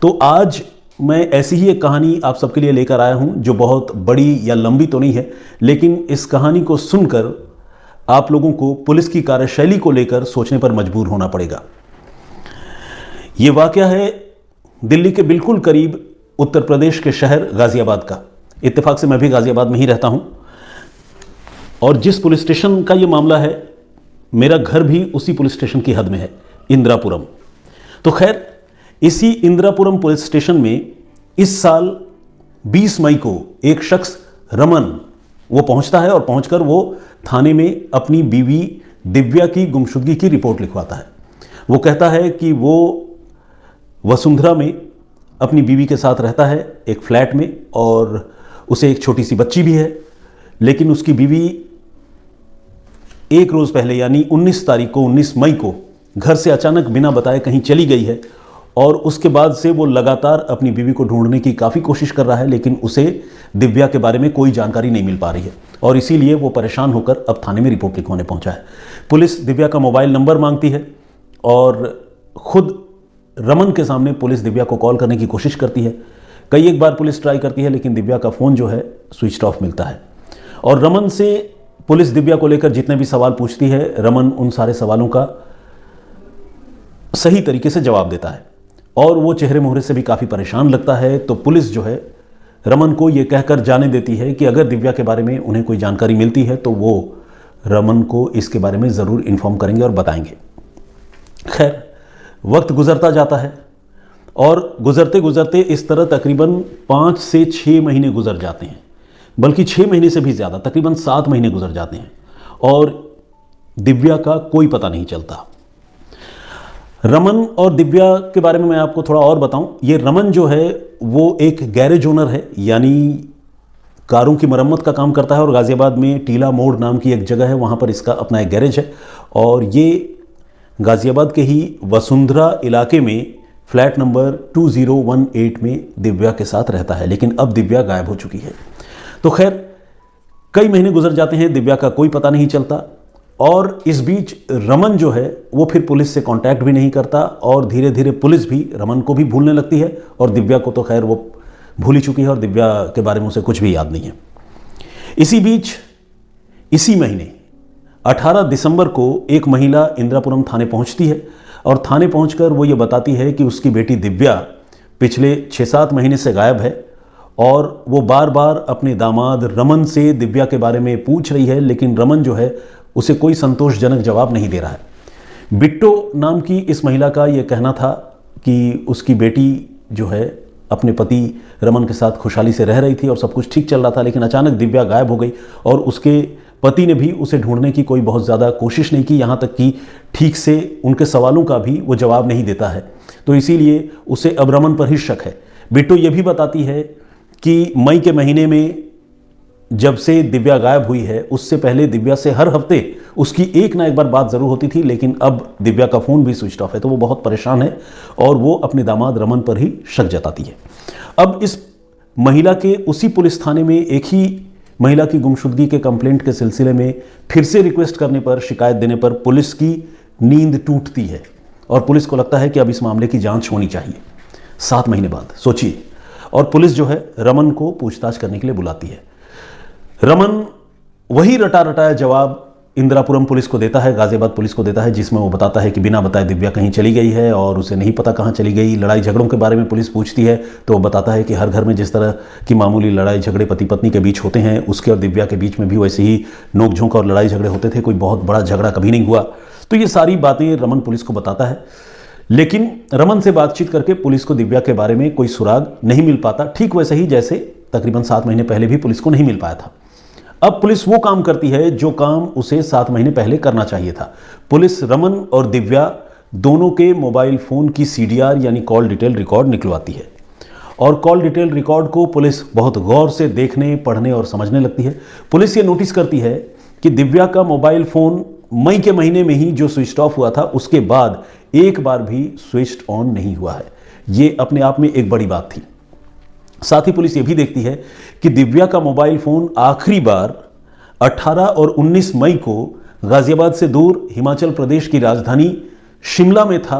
तो आज मैं ऐसी ही एक कहानी आप सबके लिए लेकर आया हूं जो बहुत बड़ी या लंबी तो नहीं है, लेकिन इस कहानी को सुनकर आप लोगों को पुलिस की कार्यशैली को लेकर सोचने पर मजबूर होना पड़ेगा। यह वाकया है दिल्ली के बिल्कुल करीब उत्तर प्रदेश के शहर गाजियाबाद का। इत्तेफाक से मैं भी गाजियाबाद में ही रहता हूं और जिस पुलिस स्टेशन का यह मामला है, मेरा घर भी उसी पुलिस स्टेशन की हद में है, इंदिरापुरम। तो खैर, इसी इंदिरापुरम पुलिस स्टेशन में इस साल 20 मई को एक शख्स रमन वो पहुंचता है और पहुंचकर वो थाने में अपनी बीवी दिव्या की गुमशुदगी की रिपोर्ट लिखवाता है। वो कहता है कि वो वसुंधरा में अपनी बीवी के साथ रहता है एक फ्लैट में और उसे एक छोटी सी बच्ची भी है, लेकिन उसकी बीवी एक रोज़ पहले यानी 19 मई को घर से अचानक बिना बताए कहीं चली गई है और उसके बाद से वो लगातार अपनी बीवी को ढूंढने की काफ़ी कोशिश कर रहा है, लेकिन उसे दिव्या के बारे में कोई जानकारी नहीं मिल पा रही है और इसीलिए वो परेशान होकर अब थाने में रिपोर्ट लिखवाने पहुंचा है। पुलिस दिव्या का मोबाइल नंबर मांगती है और खुद रमन के सामने पुलिस दिव्या को कॉल करने की कोशिश करती है। कई एक बार पुलिस ट्राई करती है, लेकिन दिव्या का फ़ोन जो है स्विच ऑफ मिलता है और रमन से पुलिस दिव्या को लेकर जितने भी सवाल पूछती है, रमन उन सारे सवालों का सही तरीके से जवाब देता है और वो चेहरे मोहरे से भी काफ़ी परेशान लगता है। तो पुलिस जो है रमन को ये कहकर जाने देती है कि अगर दिव्या के बारे में उन्हें कोई जानकारी मिलती है तो वो रमन को इसके बारे में ज़रूर इन्फॉर्म करेंगे और बताएंगे। खैर, वक्त गुजरता जाता है और गुजरते गुजरते इस तरह तकरीबन 5 से 6 महीने गुजर जाते हैं, बल्कि 6 महीने से भी ज़्यादा, तकरीबन 7 महीने गुजर जाते हैं और दिव्या का कोई पता नहीं चलता। रमन और दिव्या के बारे में मैं आपको थोड़ा और बताऊं। ये रमन जो है वो एक गैरेज ओनर है, यानी कारों की मरम्मत का काम करता है और गाज़ियाबाद में टीला मोड़ नाम की एक जगह है, वहाँ पर इसका अपना एक गैरेज है और ये गाज़ियाबाद के ही वसुंधरा इलाके में फ्लैट नंबर 2018 में दिव्या के साथ रहता है, लेकिन अब दिव्या गायब हो चुकी है। तो खैर, कई महीने गुजर जाते हैं, दिव्या का कोई पता नहीं चलता और इस बीच रमन जो है वो फिर पुलिस से कांटेक्ट भी नहीं करता और धीरे धीरे पुलिस भी रमन को भी भूलने लगती है और दिव्या को तो खैर वो भूल ही चुकी है और दिव्या के बारे में उसे कुछ भी याद नहीं है। इसी बीच इसी महीने 18 दिसंबर को एक महिला इंदिरापुरम थाने पहुंचती है और थाने पहुंचकर वो ये बताती है कि उसकी बेटी दिव्या पिछले 6-7 महीने से गायब है और वो बार बार अपने दामाद रमन से दिव्या के बारे में पूछ रही है, लेकिन रमन जो है उसे कोई संतोषजनक जवाब नहीं दे रहा है। बिट्टो नाम की इस महिला का ये कहना था कि उसकी बेटी जो है अपने पति रमन के साथ खुशहाली से रह रही थी और सब कुछ ठीक चल रहा था, लेकिन अचानक दिव्या गायब हो गई और उसके पति ने भी उसे ढूंढने की कोई बहुत ज़्यादा कोशिश नहीं की, यहाँ तक कि ठीक से उनके सवालों का भी वो जवाब नहीं देता है। तो इसीलिए उसे अब रमन पर ही शक है। बिट्टो ये भी बताती है कि मई के महीने में जब से दिव्या गायब हुई है, उससे पहले दिव्या से हर हफ्ते उसकी एक ना एक बार बात ज़रूर होती थी, लेकिन अब दिव्या का फ़ोन भी स्विच ऑफ है। तो वो बहुत परेशान है और वो अपने दामाद रमन पर ही शक जताती है। अब इस महिला के उसी पुलिस थाने में एक ही महिला की गुमशुदगी के कंप्लेंट के सिलसिले में फिर से रिक्वेस्ट करने पर, शिकायत देने पर पुलिस की नींद टूटती है और पुलिस को लगता है कि अब इस मामले की जाँच होनी चाहिए। 7 महीने बाद सोचिए, और पुलिस जो है रमन को पूछताछ करने के लिए बुलाती है। रमन वही रटा रटाया जवाब इंदिरापुरम पुलिस को देता है, गाज़ियाबाद पुलिस को देता है, जिसमें वो बताता है कि बिना बताए दिव्या कहीं चली गई है और उसे नहीं पता कहाँ चली गई। लड़ाई झगड़ों के बारे में पुलिस पूछती है तो वो बताता है कि हर घर में जिस तरह की मामूली लड़ाई झगड़े पति पत्नी के बीच होते हैं, उसके और दिव्या के बीच में भी वैसे ही नोकझोंक और लड़ाई झगड़े होते थे, कोई बहुत बड़ा झगड़ा कभी नहीं हुआ। तो ये सारी बातें रमन पुलिस को बताता है, लेकिन रमन से बातचीत करके पुलिस को दिव्या के बारे में कोई सुराग नहीं मिल पाता, ठीक वैसे ही जैसे तकरीबन 7 महीने पहले भी पुलिस को नहीं मिल पाया था। अब पुलिस वो काम करती है जो काम उसे 7 महीने पहले करना चाहिए था। पुलिस रमन और दिव्या दोनों के मोबाइल फ़ोन की CDR यानी कॉल डिटेल रिकॉर्ड निकलवाती है और कॉल डिटेल रिकॉर्ड को पुलिस बहुत गौर से देखने, पढ़ने और समझने लगती है। पुलिस ये नोटिस करती है कि दिव्या का मोबाइल फ़ोन मई के महीने में ही जो स्विच ऑफ हुआ था, उसके बाद एक बार भी स्विच ऑन नहीं हुआ है। ये अपने आप में एक बड़ी बात थी। साथ ही पुलिस ये भी देखती है कि दिव्या का मोबाइल फ़ोन आखिरी बार 18 और 19 मई को गाज़ियाबाद से दूर हिमाचल प्रदेश की राजधानी शिमला में था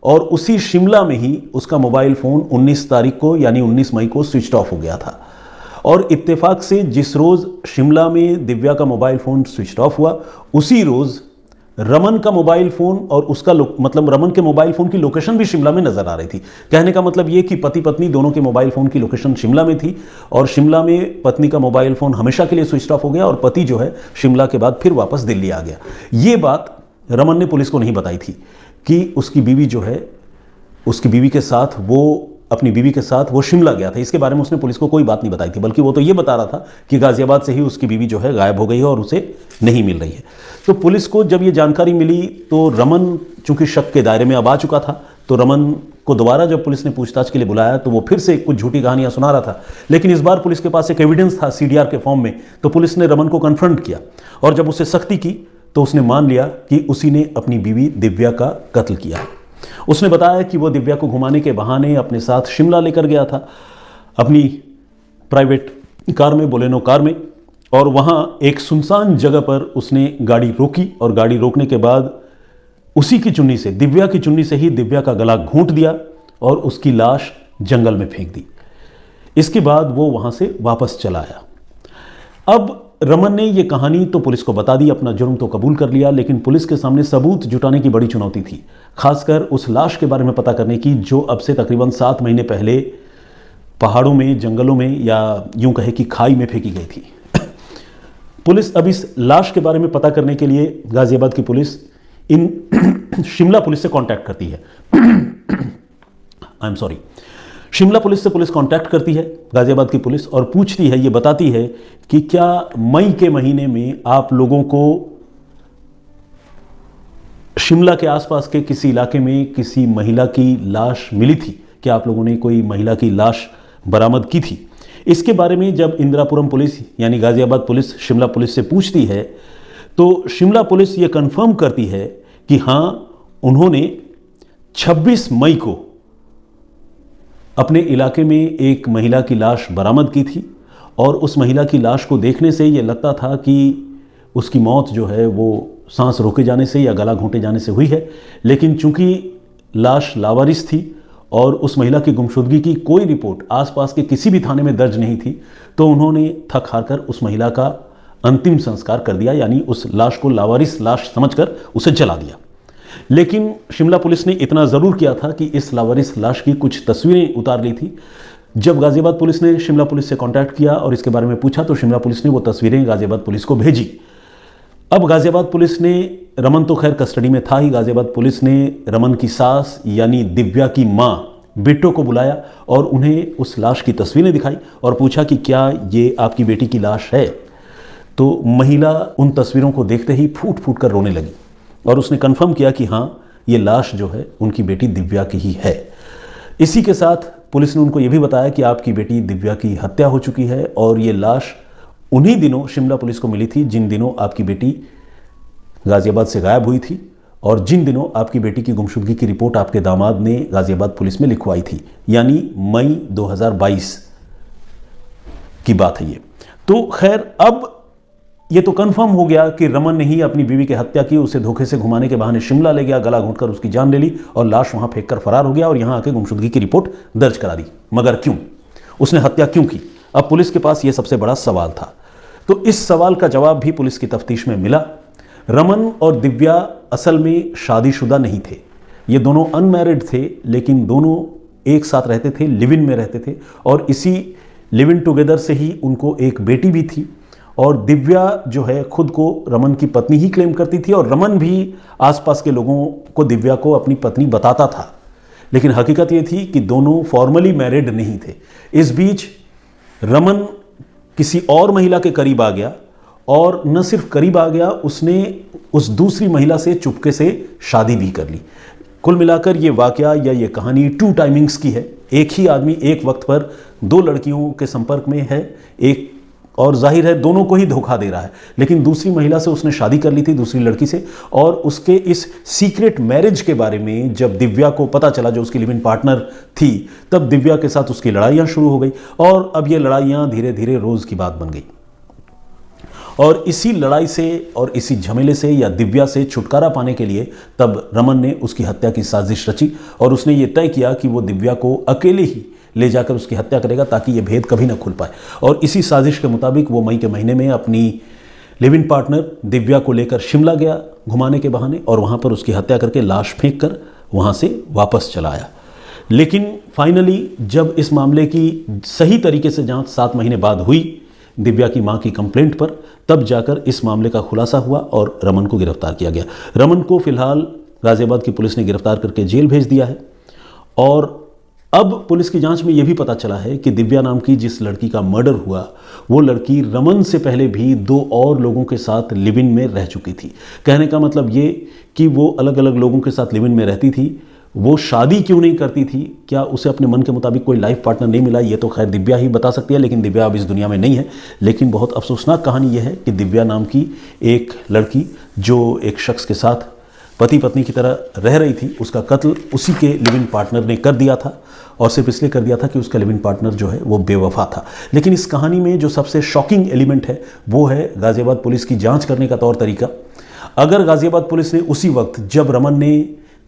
और उसी शिमला में ही उसका मोबाइल फ़ोन 19 तारीख को यानी 19 मई को स्विच ऑफ हो गया था। और इत्तेफाक से जिस रोज़ शिमला में दिव्या का मोबाइल फ़ोन स्विच ऑफ हुआ, उसी रोज़ रमन का मोबाइल फ़ोन और उसका मतलब रमन के मोबाइल फ़ोन की लोकेशन भी शिमला में नज़र आ रही थी। कहने का मतलब ये कि पति पत्नी दोनों के मोबाइल फ़ोन की लोकेशन शिमला में थी और शिमला में पत्नी का मोबाइल फ़ोन हमेशा के लिए स्विच ऑफ हो गया और पति जो है शिमला के बाद फिर वापस दिल्ली आ गया। ये बात रमन ने पुलिस को नहीं बताई थी कि उसकी बीवी जो है, उसकी बीवी के साथ वो अपनी बीवी के साथ वो शिमला गया था। इसके बारे में उसने पुलिस को कोई बात नहीं बताई थी, बल्कि वो तो ये बता रहा था कि गाजियाबाद से ही उसकी बीवी जो है गायब हो गई है और उसे नहीं मिल रही है। तो पुलिस को जब ये जानकारी मिली तो रमन चूंकि शक के दायरे में अब आ चुका था, तो रमन को दोबारा जब पुलिस ने पूछताछ के लिए बुलाया तो वो फिर से कुछ झूठी कहानियां सुना रहा था। लेकिन इस बार पुलिस के पास एक एविडेंस था सीडीआर के फॉर्म में, तो पुलिस ने रमन को कन्फ्रंट किया और जब उससे सख्ती की तो उसने मान लिया कि उसी ने अपनी बीवी दिव्या का कत्ल किया है। उसने बताया कि वो दिव्या को घुमाने के बहाने अपने साथ शिमला लेकर गया था अपनी प्राइवेट कार में, बोलेनो कार में, और वहां एक सुनसान जगह पर उसने गाड़ी रोकी और गाड़ी रोकने के बाद उसी की चुन्नी से, दिव्या की चुन्नी से ही दिव्या का गला घोंट दिया और उसकी लाश जंगल में फेंक दी। इसके बाद वो वहां से वापस चला आया। अब रमन ने ये कहानी तो पुलिस को बता दी, अपना जुर्म तो कबूल कर लिया, लेकिन पुलिस के सामने सबूत जुटाने की बड़ी चुनौती थी, खासकर उस लाश के बारे में पता करने की जो अब से तकरीबन 7 महीने पहले पहाड़ों में, जंगलों में या यूं कहे कि खाई में फेंकी गई थी। पुलिस अब इस लाश के बारे में पता करने के लिए गाजियाबाद की पुलिस इन शिमला पुलिस से कांटेक्ट करती है। I am sorry, Shimla police से पुलिस कांटेक्ट करती है गाजियाबाद की पुलिस और पूछती है, ये बताती है कि क्या मई के महीने में आप लोगों को शिमला के आसपास के किसी इलाके में किसी महिला की लाश मिली थी? क्या आप लोगों ने कोई महिला की लाश बरामद की थी? इसके बारे में जब इंदिरापुरम पुलिस यानी गाजियाबाद पुलिस शिमला पुलिस से पूछती है तो शिमला पुलिस ये कंफर्म करती है कि हाँ, उन्होंने 26 मई को अपने इलाके में एक महिला की लाश बरामद की थी और उस महिला की लाश को देखने से ये लगता था कि उसकी मौत जो है वो सांस रोके जाने से या गला घोंटे जाने से हुई है। लेकिन चूंकि लाश लावारिस थी और उस महिला की गुमशुदगी की कोई रिपोर्ट आसपास के किसी भी थाने में दर्ज नहीं थी, तो उन्होंने थक हार कर उस महिला का अंतिम संस्कार कर दिया, यानी उस लाश को लावारिस लाश समझकर उसे जला दिया। लेकिन शिमला पुलिस ने इतना ज़रूर किया था कि इस लावारिस लाश की कुछ तस्वीरें उतार ली थी। जब गाजियाबाद पुलिस ने शिमला पुलिस से कांटेक्ट किया और इसके बारे में पूछा तो शिमला पुलिस ने वो तस्वीरें गाजियाबाद पुलिस को भेजी। अब गाजियाबाद पुलिस ने, रमन तो खैर कस्टडी में था ही, गाजियाबाद पुलिस ने रमन की सास यानी दिव्या की माँ बिट्टो को बुलाया और उन्हें उस लाश की तस्वीरें दिखाई और पूछा कि क्या ये आपकी बेटी की लाश है? तो महिला उन तस्वीरों को देखते ही फूट फूट कर रोने लगी और उसने कन्फर्म किया कि हाँ, ये लाश जो है उनकी बेटी दिव्या की ही है। इसी के साथ पुलिस ने उनको ये भी बताया कि आपकी बेटी दिव्या की हत्या हो चुकी है और ये लाश उन्हीं दिनों शिमला पुलिस को मिली थी जिन दिनों आपकी बेटी गाजियाबाद से गायब हुई थी और जिन दिनों आपकी बेटी की गुमशुदगी की रिपोर्ट आपके दामाद ने गाजियाबाद पुलिस में लिखवाई थी, यानी मई 2022 की बात है ये। तो खैर अब ये तो कंफर्म हो गया कि रमन ने ही अपनी बीवी की हत्या की, उसे धोखे से घुमाने के बहाने शिमला ले गया, गला घोंटकर उसकी जान ले ली और लाश वहां फेंक कर फरार हो गया और यहां आके गुमशुदगी की रिपोर्ट दर्ज करा दी। मगर क्यों? उसने हत्या क्यों की? अब पुलिस के पास यह सबसे बड़ा सवाल था। तो इस सवाल का जवाब भी पुलिस की तफ्तीश में मिला। रमन और दिव्या असल में शादीशुदा नहीं थे, ये दोनों अनमैरिड थे, लेकिन दोनों एक साथ रहते थे, लिव इन में रहते थे और इसी लिव इन टुगेदर से ही उनको एक बेटी भी थी। और दिव्या जो है खुद को रमन की पत्नी ही क्लेम करती थी और रमन भी आसपास के लोगों को दिव्या को अपनी पत्नी बताता था, लेकिन हकीकत ये थी कि दोनों फॉर्मली मैरिड नहीं थे। इस बीच रमन किसी और महिला के करीब आ गया और न सिर्फ करीब आ गया, उसने उस दूसरी महिला से चुपके से शादी भी कर ली। कुल मिलाकर ये वाकया या ये कहानी 2 टाइमिंग्स की है। एक ही आदमी एक वक्त पर 2 लड़कियों के संपर्क में है, एक और जाहिर है दोनों को ही धोखा दे रहा है, लेकिन दूसरी महिला से उसने शादी कर ली थी, दूसरी लड़की से। और उसके इस सीक्रेट मैरिज के बारे में जब दिव्या को पता चला, जो उसकी लिव इन पार्टनर थी, तब दिव्या के साथ उसकी लड़ाइयाँ शुरू हो गई और अब ये लड़ाइयाँ धीरे धीरे रोज़ की बात बन गई। और इसी लड़ाई से और इसी झमेले से या दिव्या से छुटकारा पाने के लिए तब रमन ने उसकी हत्या की साजिश रची और उसने ये तय किया कि वो दिव्या को अकेले ही ले जाकर उसकी हत्या करेगा ताकि ये भेद कभी ना खुल पाए। और इसी साजिश के मुताबिक वो मई के महीने में अपनी लिव इन पार्टनर दिव्या को लेकर शिमला गया घुमाने के बहाने और वहाँ पर उसकी हत्या करके लाश फेंक कर वहाँ से वापस चला आया। लेकिन फाइनली जब इस मामले की सही तरीके से जांच 7 महीने बाद हुई दिव्या की मां की कंप्लेंट पर, तब जाकर इस मामले का खुलासा हुआ और रमन को गिरफ्तार किया गया। रमन को फिलहाल गाजियाबाद की पुलिस ने गिरफ्तार करके जेल भेज दिया है और अब पुलिस की जांच में यह भी पता चला है कि दिव्या नाम की जिस लड़की का मर्डर हुआ वो लड़की रमन से पहले भी 2 और लोगों के साथ लिव इन में रह चुकी थी। कहने का मतलब ये कि वो अलग अलग लोगों के साथ लिव इन में रहती थी। वो शादी क्यों नहीं करती थी, क्या उसे अपने मन के मुताबिक कोई लाइफ पार्टनर नहीं मिला, ये तो खैर दिव्या ही बता सकती है, लेकिन दिव्या अब इस दुनिया में नहीं है। लेकिन बहुत अफसोसनाक कहानी यह है कि दिव्या नाम की एक लड़की जो एक शख्स के साथ पति पत्नी की तरह रह रही थी, उसका कत्ल उसी के लिव इन पार्टनर ने कर दिया था और सिर्फ इसलिए कर दिया था कि उसका लिव इन पार्टनर जो है वो बेवफा था। लेकिन इस कहानी में जो सबसे शॉकिंग एलिमेंट है वो है गाजियाबाद पुलिस की जांच करने का तौर तरीका। अगर गाजियाबाद पुलिस ने उसी वक्त जब रमन ने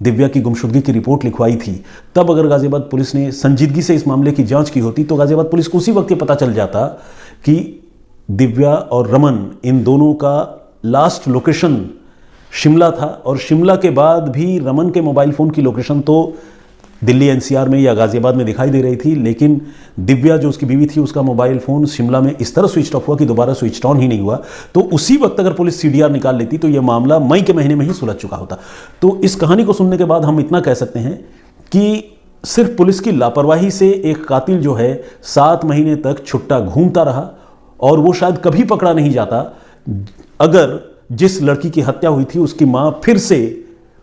दिव्या की गुमशुदगी की रिपोर्ट लिखवाई थी तब अगर गाजियाबाद पुलिस ने संजीदगी से इस मामले की जांच की होती तो गाजियाबाद पुलिस को उसी वक्त ये पता चल जाता कि दिव्या और रमन इन दोनों का लास्ट लोकेशन शिमला था और शिमला के बाद भी रमन के मोबाइल फ़ोन की लोकेशन तो दिल्ली एनसीआर में या गाजियाबाद में दिखाई दे रही थी, लेकिन दिव्या जो उसकी बीवी थी उसका मोबाइल फ़ोन शिमला में इस तरह स्विच ऑफ हुआ कि दोबारा स्विच ऑन ही नहीं हुआ। तो उसी वक्त अगर पुलिस सीडीआर निकाल लेती तो यह मामला मई के महीने में ही सुलझ चुका होता। तो इस कहानी को सुनने के बाद हम इतना कह सकते हैं कि सिर्फ पुलिस की लापरवाही से एक कातिल जो है 7 महीने तक छुट्टा घूमता रहा और वो शायद कभी पकड़ा नहीं जाता अगर जिस लड़की की हत्या हुई थी उसकी मां फिर से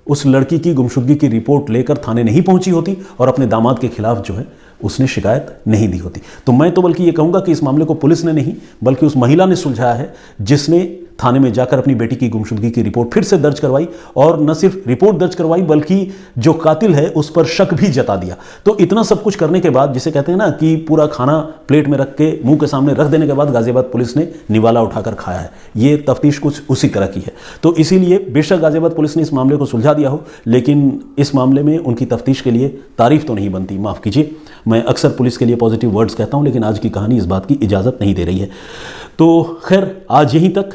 उस लड़की की गुमशुदगी की रिपोर्ट लेकर थाने नहीं पहुंची होती और अपने दामाद के खिलाफ जो है उसने शिकायत नहीं दी होती। तो मैं तो बल्कि ये कहूंगा कि इस मामले को पुलिस ने नहीं बल्कि उस महिला ने सुलझाया है जिसने थाने में जाकर अपनी बेटी की गुमशुदगी की रिपोर्ट फिर से दर्ज करवाई और न सिर्फ रिपोर्ट दर्ज करवाई बल्कि जो कातिल है उस पर शक भी जता दिया। तो इतना सब कुछ करने के बाद, जिसे कहते हैं ना कि पूरा खाना प्लेट में रख के मुंह के सामने रख देने के बाद गाजियाबाद पुलिस ने निवाला उठाकर खाया है। ये तफ्तीश कुछ उसी तरह की है। तो इसीलिए बेशक गाजियाबाद पुलिस ने इस मामले को सुलझा दिया हो, लेकिन इस मामले में उनकी तफ्तीश के लिए तारीफ तो नहीं बनती। माफ़ कीजिए, मैं अक्सर पुलिस के लिए पॉजिटिव वर्ड्स कहता हूं, लेकिन आज की कहानी इस बात की इजाज़त नहीं दे रही है। तो खैर आज यहीं तक।